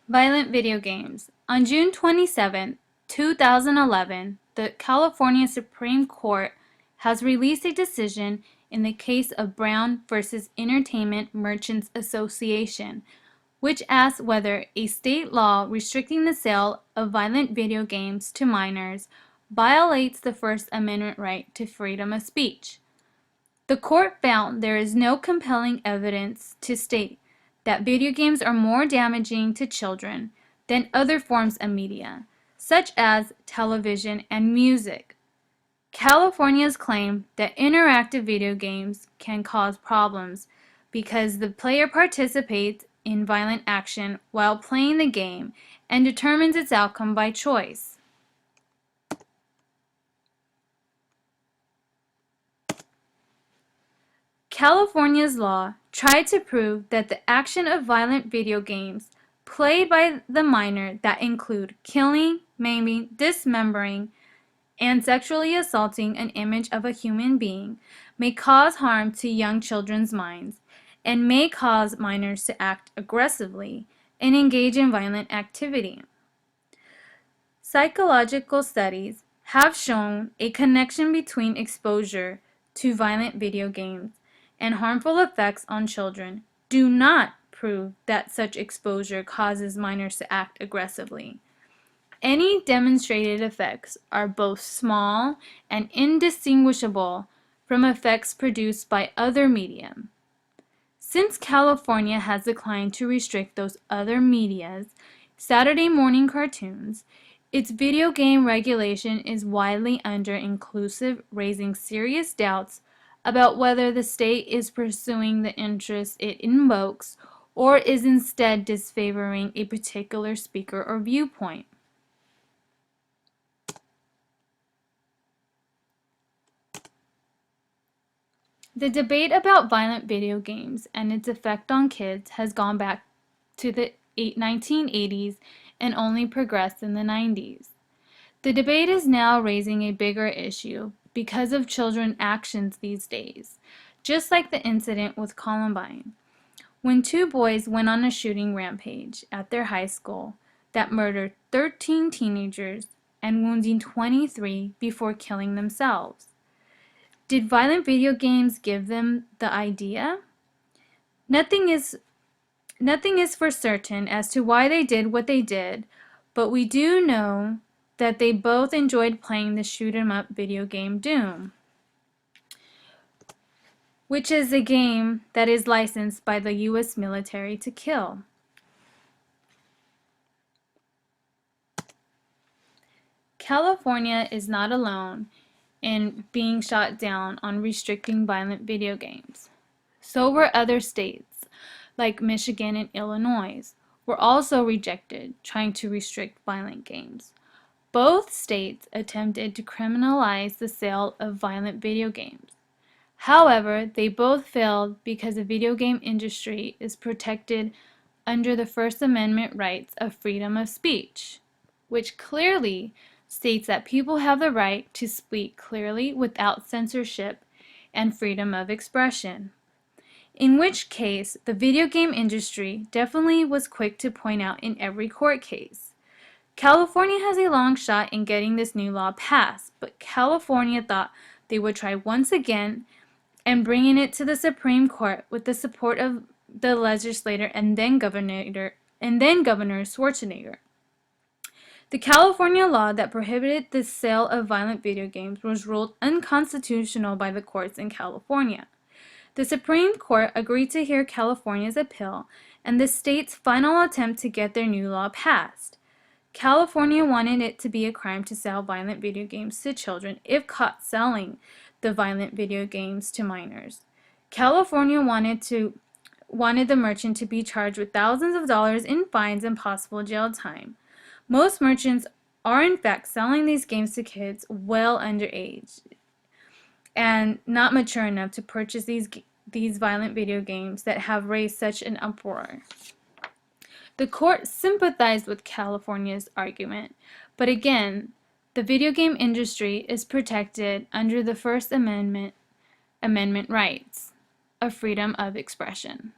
Violent video games. On June 27, 2011, the California Supreme Court has released a decision in the case of Brown versus Entertainment Merchants Association, which asks whether a state law restricting the sale of violent video games to minors violates the First Amendment right to freedom of speech. The court found there is no compelling evidence to state that video games are more damaging to children than other forms of media, such as television and music. California's claim that interactive video games can cause problems because the player participates in violent action while playing the game and determines its outcome by choice. California's law tried to prove that the action of violent video games played by the minor that include killing, maiming, dismembering, and sexually assaulting an image of a human being may cause harm to young children's minds and may cause minors to act aggressively and engage in violent activity. Psychological studies have shown a connection between exposure to violent video games and harmful effects on children do not prove that such exposure causes minors to act aggressively. Any demonstrated effects are both small and indistinguishable from effects produced by other media. Since California has declined to restrict those other media's Saturday morning cartoons, its video game regulation is widely under-inclusive, raising serious doubts about whether the state is pursuing the interests it invokes or is instead disfavoring a particular speaker or viewpoint. The debate about violent video games and its effect on kids has gone back to the 1980s and only progressed in the 90s. The debate is now raising a bigger issue because of children's actions these days, just like the incident with Columbine, when two boys went on a shooting rampage at their high school that murdered 13 teenagers and wounding 23 before killing themselves. Did violent video games give them the idea? Nothing is for certain as to why they did what they did, but we do know that they both enjoyed playing the shoot-'em-up video game Doom, which is a game that is licensed by the U.S. military to kill. California is not alone in being shot down on restricting violent video games. So were other states, like Michigan and Illinois, were also rejected trying to restrict violent games. Both states attempted to criminalize the sale of violent video games. However, they both failed because the video game industry is protected under the First Amendment rights of freedom of speech, which clearly states that people have the right to speak clearly without censorship and freedom of expression. In which case, the video game industry definitely was quick to point out in every court case. California has a long shot in getting this new law passed, but California thought they would try once again and bringing it to the Supreme Court with the support of the legislator and then Governor Schwarzenegger. The California law that prohibited the sale of violent video games was ruled unconstitutional by the courts in California. The Supreme Court agreed to hear California's appeal and the state's final attempt to get their new law passed. California wanted it to be a crime to sell violent video games to children if caught selling the violent video games to minors. California wanted the merchant to be charged with thousands of dollars in fines and possible jail time. Most merchants are in fact selling these games to kids well under age and not mature enough to purchase these violent video games that have raised such an uproar. The court sympathized with California's argument, but again, the video game industry is protected under the First Amendment rights of freedom of expression.